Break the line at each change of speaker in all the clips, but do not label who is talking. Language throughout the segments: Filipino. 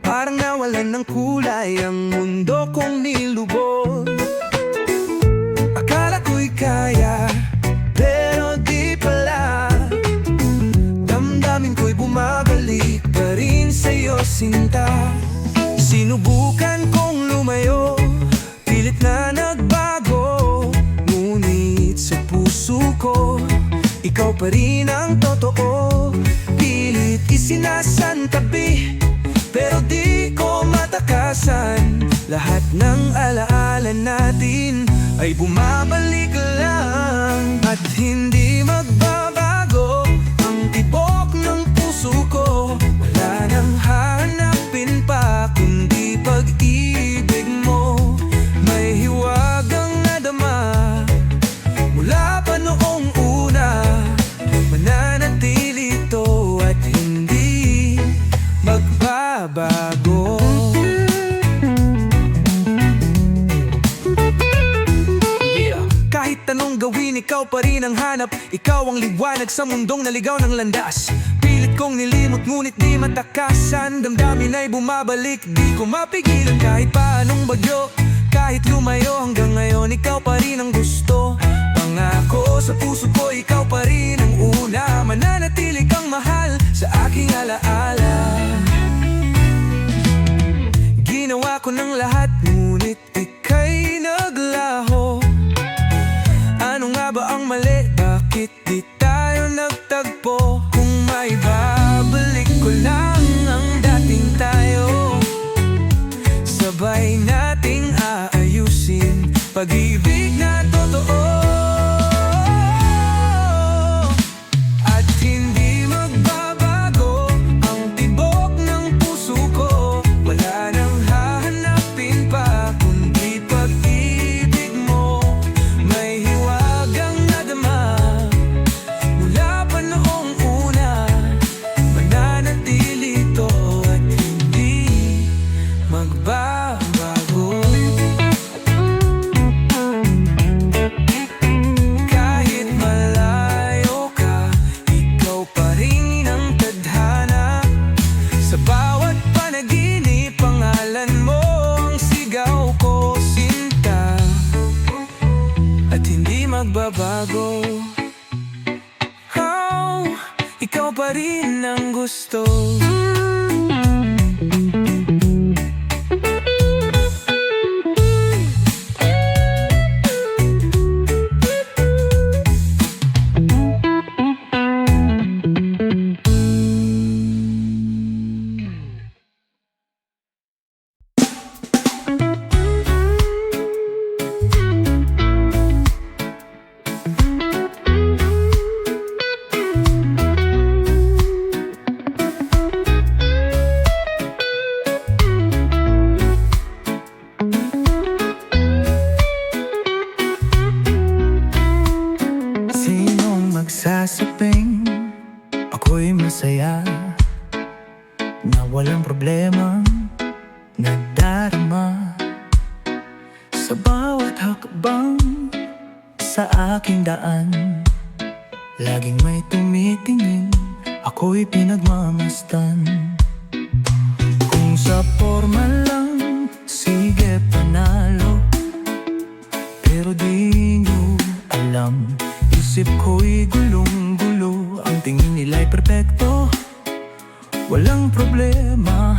Parang nawalan ng kulay ang mundo kong nilubog. Akala ko'y kaya, pero di pala. Damdamin ko'y bumabalik pa rin sa'yo, sinta. Sinubukan kong lumayo, pilit na nagbago. Ngunit sa puso ko, ikaw pa rin ang totoo. Pilit isinasantabi, pero di ko matakasan. Lahat ng alaala natin ay bumabalik lang. At hindi magbabago ang tibok ng puso ko. Wala nang hahanapin pa kundi pag-ibig mo. May hiwagang nadama mula pa noong una. Mananatili ito at hindi magbabago. Kahit anong gawin, ikaw pa rin ang hanap. Ikaw ang liwanag sa mundong naligaw ng landas. Pilit kong nilimot ngunit di matakasan. Damdamin ay bumabalik, di ko mapigilan. Kahit pa anong bagyo, kahit lumayo, hanggang ngayon ikaw pa rin ang gusto. Pangako sa puso ko, ikaw pa rin ang una. Mananatili kang mahal sa aking alaala. Ginawa ko ng lahat, ngunit ika'y naglaho. Ano nga ba ang mali? Bakit di tayo nagtagpo? Kung may babalik ko lang ang dating tayo, sabay nating aayusin pag-ibig na totoo. At hindi magbabago ang tibok ng puso ko. Wala nang hahanapin pa kundi pag-ibig mo. May hiwagang nadama mula pa noong una. Mananatili ito at hindi magbabago. Kahit malayo ka, ikaw pa rin ang tadhana. Sa bawat panaginip, pangalan mo ang sigaw ko, sinta. At hindi magbabago. Oh, ikaw pa rin ang gusto. Sinong magsasabing ako'y masaya na walang problema nadarama sa bawat hakbang sa aking daan? Laging may tumitingin, ako'y pinagmamasdan. Kung sa forma lang, sige panalo, pero di nyo alam, isip ko'y gulong-gulo. Ang tingin nila'y perpekto, walang problema,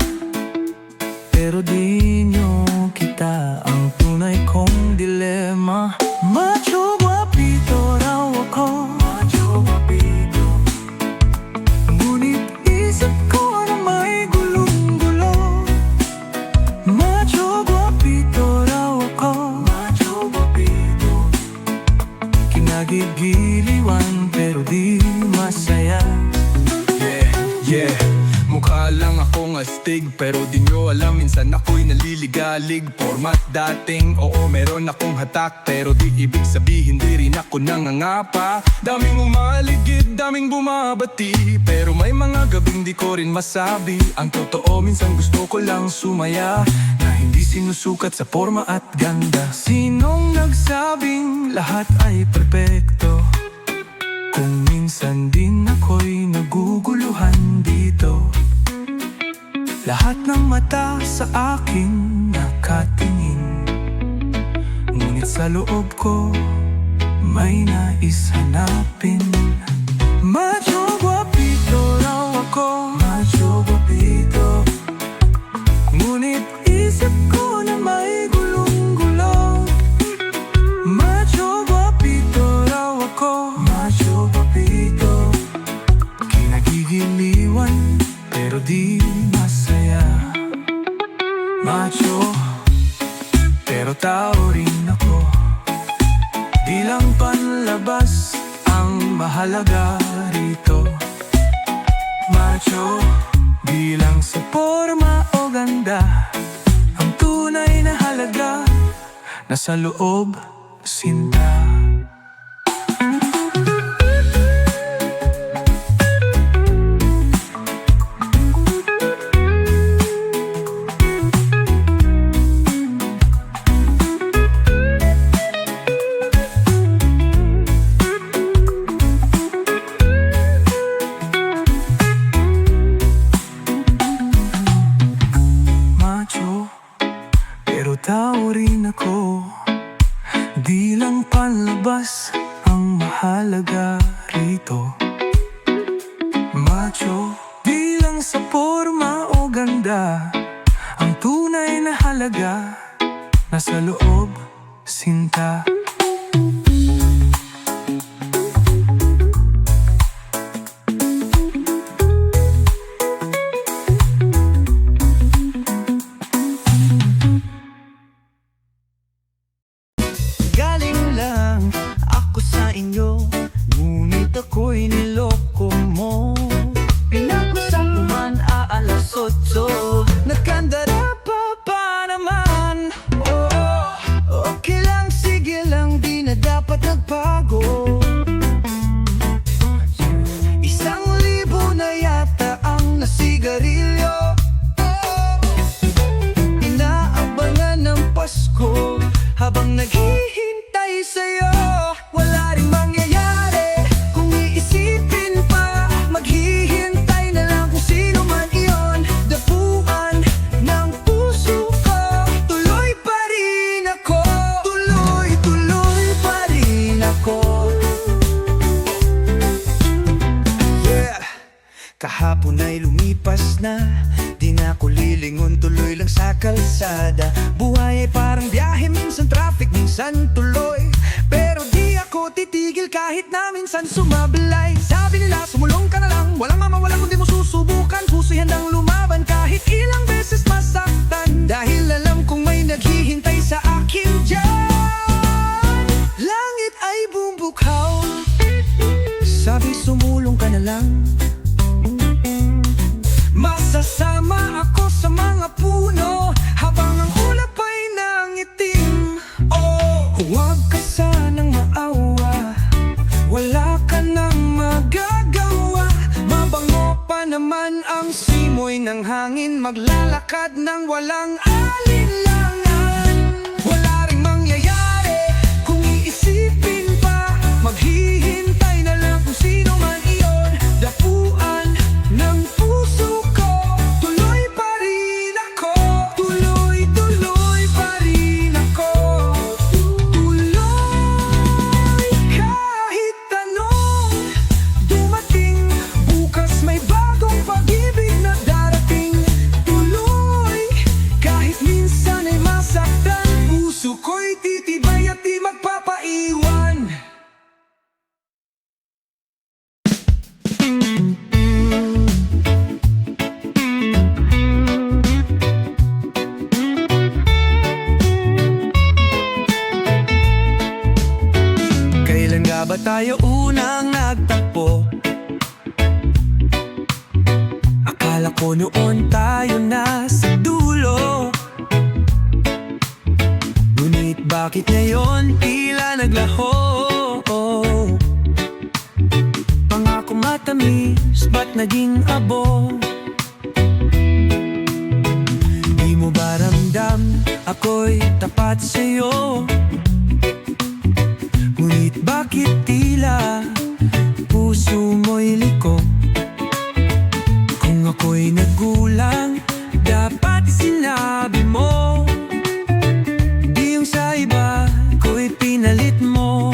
pero di nyo kita ang tunay kong dilema. Macho guapito raw ako, macho guapito, ngunit isip ko na may gulong-gulo. Macho guapito raw ako, macho guapito, kinagigiliwan pero di masaya. Yeah, mukha lang akong astig, pero di nyo alam, minsan ako'y naliligalig. Format dating, oo meron akong hatak, pero di ibig sabihin di rin ako nangangapa. Daming umaligid, daming bumabati, pero may mga gabing di ko rin masabi ang totoo. Minsan gusto ko lang sumaya, na hindi sinusukat sa forma at ganda. Sinong nagsabing lahat ay perpekto? Kung minsan din ako'y naguguluhan dito Lahat ng mata sa akin nakatingin, ngunit sa loob ko may nais hanapin. Macho guapito raw ako, macho guapito, ngunit isip ko na may gulong-gulo. Macho guapito raw ako, macho guapito, kinagigiliwan pero di masaya. Macho, pero tao rin ako. Di lang panlabas ang mahalaga rito. Macho, di lang sa forma o ganda. Ang tunay na halaga nasa loob, sinta. Pero tao rin ako. Di lang panlabas ang mahalaga rito. Macho, di lang sa forma o ganda. Ang tunay na halaga nasa loob, sinta.
Ako'y niloko mo. Pinakusan mo man aalas 8. Nagkandara pa naman. Okay lang, sige lang, di na dapat nagbago. 1,000 na yata ang nasigarilyo. Inaabangan ng Pasko habang naghihintay sa'yo. Wala ring mangyayari kung iisipin pa. Maghihintay na lang kung sino man iyon. Dapuan ng puso ko, tuloy pa rin ako. Tuloy pa rin ako. Yeah. Kahapon ay lumipas na, di na ako lilingon, tuloy lang sa kalsada. Buhay ay parang biyahe, minsan traffic, minsan tuloy. Pero di ako titigil kahit na minsan sumablay. Sabi nila sumulong ka na lang, walang mamawalan kung di mo susubukan. Puso'y handang lumaban kahit ilang beses masaktan. Dahil alam kong may naghihintay sa akin dyan. Langit ay bumubughaw, sabi sumulong ka na lang. Masasama ako sa mga puno habang ang ulap ay nangitim. Huwag ka sanang maawa, wala ka nang magagawa. Mabango pa naman ang simoy ng hangin, maglalakad ng walang alinlangan. Wala ring mangyayari kung iisipin pa. Maghihintay na lang kung sino man iyon. Dapuan ng puso ko, tuloy pa rin ako. Tuloy pa rin ako. Tuloy kahit anong dumating. Bukas may bagong pag-ibig na darating. Tuloy kahit minsan ay masaktan. Puso ko'y titibay at di magpapaiwan. Kailan nga ba tayo unang nagtagpo? Akala ko noon tayo na sa dulo. Ngunit bakit ngayon tila naglaho? Pangako matamis, ba't naging abo? Di mo ba ramdam ako'y tapat sa'yo? Ngunit bakit tila puso mo'y liko? Kung ako'y nagkulang, dapat sinabi mo. Di yung sa iba ko'y pinalit mo.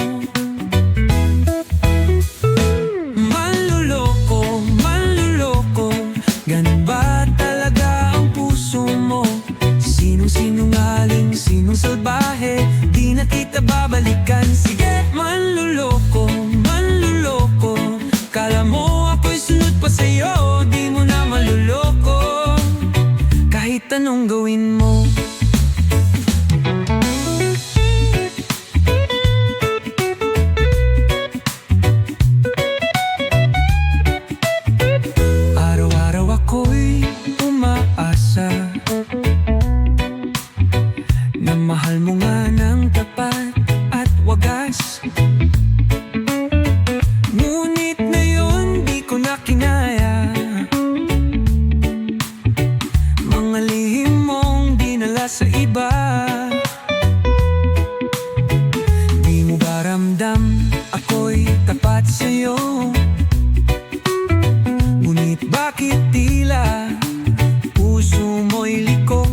Manluloko, manluloko, ganun ba talaga ang puso mo? Sinong sinungaling, sinong salbahe, di na kita babalikan. Sige, manluloko, manluloko, kala mo ako'y sunod pa sa'yo, di mo na maluloko, kahit anong gawin mo. Araw-araw ako'y umaasa na mahal mo nga ng tapat at wagas. Ngunit ngayon di ko na kinaya mga lihim mong dinala sa iba. Di mo ba ramdam ako'y tapat sa'yo? Ngunit bakit tila puso mo'y liko?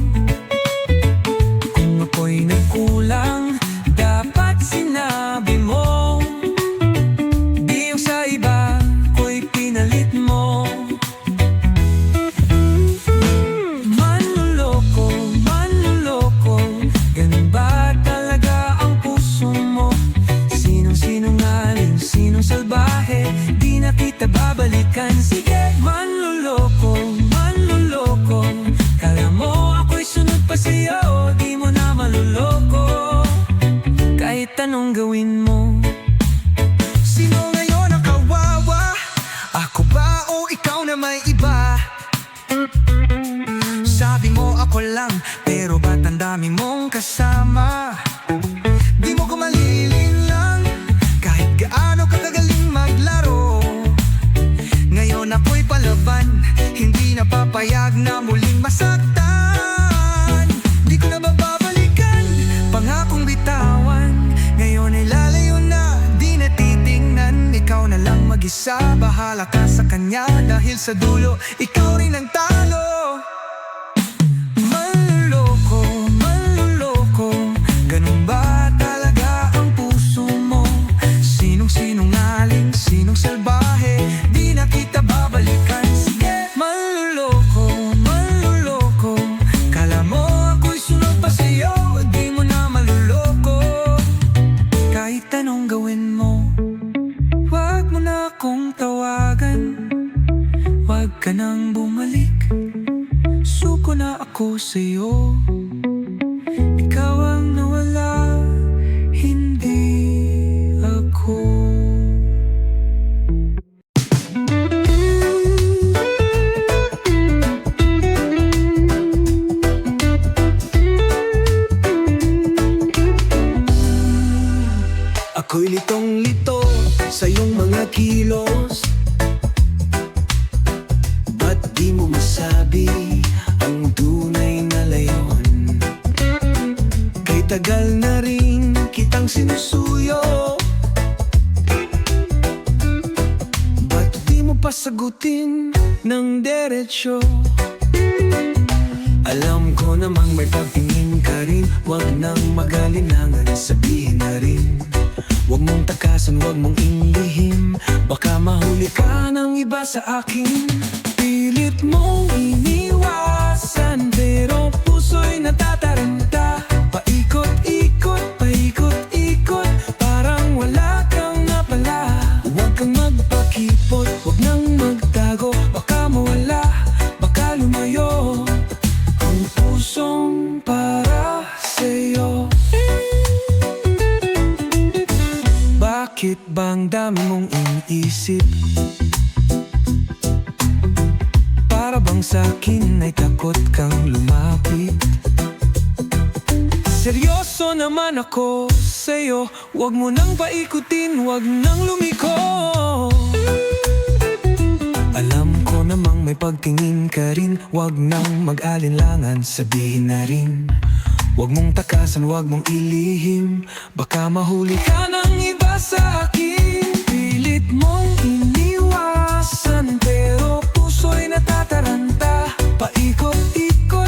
Kung ako'y nagkulang, dapat sinabi mo. Di yung sa iba ko'y pinalit mo. Manluloko, manluloko, ganun ba talaga ang puso mo? Sinong sinungaling, sinong salbahe, di na kita babalikan. Sige, manluloko, manluloko, kala mo ako'y sunod pa sa'yo, di mo na maluloko, kahit anong gawin mo. Sino ngayon ang kawawa? Ako ba o ikaw na may iba? Sabi mo ako lang, pero ba't ang dami mong kasama? Di mo ko malilinlang, kahit gaano katagaling maglaro. Ngayon ako'y palaban, hindi na papayag na muling masaktan. Di ko na babalikan, pangakong bitawan. Ngayon ay lalayo na, di na titingnan. Ikaw na lang mag-isa, bahala ka sa kanya. Dahil sa dulo, ikaw rin ang talo. Manluloko, manluloko, ganun ba talaga ang puso mo? Sinong sinungaling, sinong salbahe, di na kita babalikan. Sige, manluloko, manluloko, kala mo ako'y sunod pa sa'yo, di mo na maluloko, kahit anong gawin mo. Huwag mo na akong tawagan, huwag ka nang bumalik. Suko na ako sa'yo, ikaw ang nawala, hindi ako. Ako'y litong-lito sa iyong mga kilos. Ba't di mo masabi ang tunay na layon? Kay tagal na rin kitang sinusuyo. Ba't di mo pasagutin ng deretsyo? Alam ko namang may pagtingin ka rin, huwag nang mag-alinlangan, sabihin na rin. Huwag mong takasan, huwag mong inlihim, baka mahuli ka ng iba sa akin. Pilit mong iniwasan, pero puso'y natataranta. Paikot-ikot, paikot-ikot, parang wala kang napala. Huwag kang magpakipot, huwag nang magtago, baka mawala, baka lumayo ang pusong para sa'yo. Bakit bang dami mong iniisip? Para bang sa'kin ay takot kang lumapit? Seryoso naman ako sa'yo, huwag mo nang paikutin, huwag nang lumiko. Alam ko namang may pagtingin ka rin, huwag nang mag-alinlangan, sabihin na rin. Huwag mong takasan, huwag mong ilihim, baka mahuli ka ng iba sa akin. Pilit mong iniwasan, pero puso'y natataranta. Paikot-ikot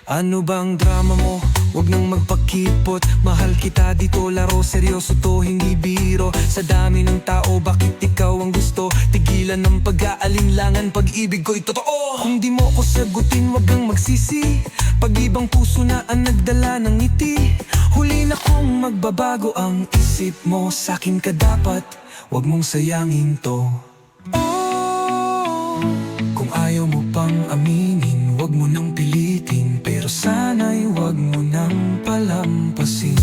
Ano bang drama mo? Huwag nang magpakipot. Mahal kita dito, laro seryoso to, hindi biro. Sa dami ng tao, bakit ikaw ang gusto? Tigilan ng pag-aalinlangan, pag-ibig ko'y totoo. Kung di mo ko sagutin, huwag kang magsisi. Pag-ibang puso na ang nagdala ng ngiti. Huli na kong magbabago ang isip mo. Sa'kin ka dapat, huwag mong sayangin to. Oh, kung ayaw mo pang aminin, huwag mo nang pilitin. Pero sana'y huwag mo nang palampasin.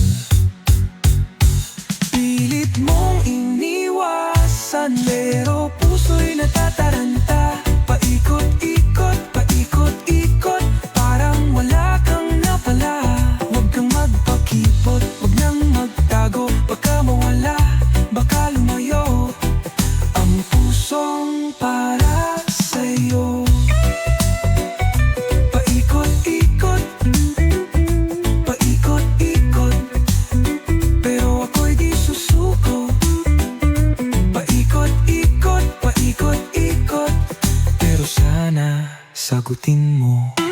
Pilit mong iniwasan, pero puso'y natataranta. Paikot-ikot, paikot-ikot, parang wala kang napala. Huwag kang magpakipot, huwag nang magtago. Baka mawala, baka lumayo ang pusong para sa'yo. Paikot-ikot, paikot-ikot, pero ako'y di susuko. Paikot-ikot, paikot-ikot, pero sana sagutin mo.